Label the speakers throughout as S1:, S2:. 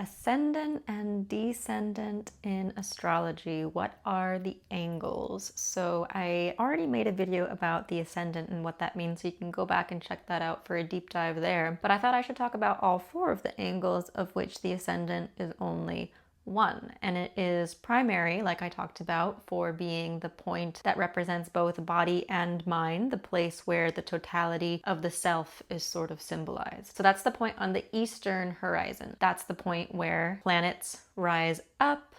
S1: Ascendant and descendant in astrology. What are the angles? So I already made a video about the ascendant and what that means, so you can go back and check that out for a deep dive there. But I thought I should talk about all four of the angles, of which the ascendant is only one, and it is primary, like I talked about, for being the point that represents both body and mind, the place where the totality of the self is sort of symbolized. So that's the point on the eastern horizon. That's the point where planets rise up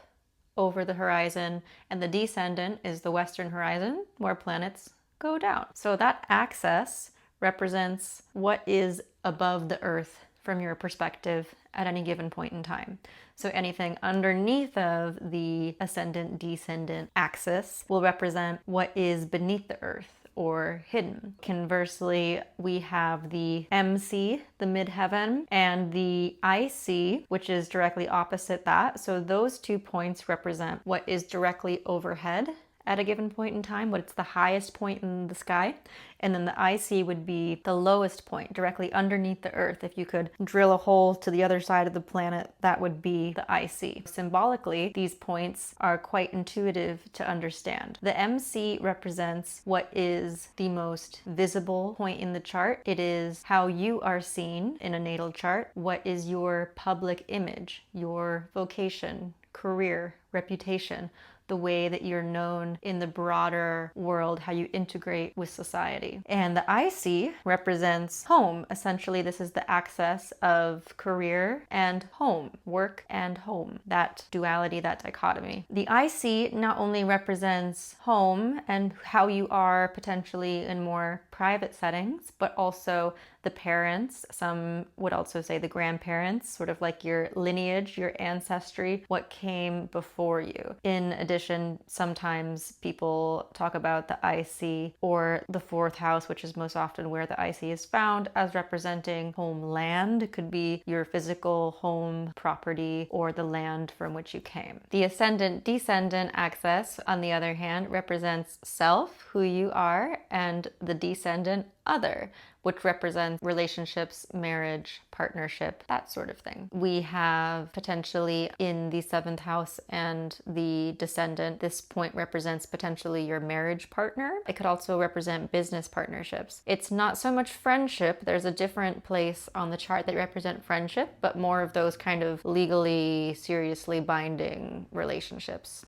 S1: over the horizon, and the descendant is the western horizon, where planets go down. So that axis represents what is above the earth from your perspective at any given point in time. So anything underneath of the ascendant descendant axis will represent what is beneath the earth or hidden. Conversely, we have the MC, the midheaven, and the IC, which is directly opposite that. So those 2 points represent what is directly overhead at a given point in time, what's the highest point in the sky. And then the IC would be the lowest point, directly underneath the earth. If you could drill a hole to the other side of the planet, that would be the IC. Symbolically, these points are quite intuitive to understand. The MC represents what is the most visible point in the chart. It is how you are seen in a natal chart. What is your public image, your vocation, career, reputation, the way that you're known in the broader world, how you integrate with society. And the IC represents home. Essentially, this is the axis of career and home, work and home, that duality, that dichotomy. The IC not only represents home and how you are potentially in more private settings, but also the parents. Some would also say the grandparents, sort of like your lineage, your ancestry, what came before you. In addition, sometimes people talk about the IC or the fourth house, which is most often where the IC is found, as representing homeland. It could be your physical home property or the land from which you came. The ascendant descendant axis, on the other hand, represents self, who you are, and the descendant, other, which represents relationships, marriage, partnership, that sort of thing. We have potentially in the seventh house and the descendant, this point represents potentially your marriage partner. It could also represent business partnerships. It's not so much friendship. There's a different place on the chart that represent friendship, but more of those kind of legally, seriously binding relationships.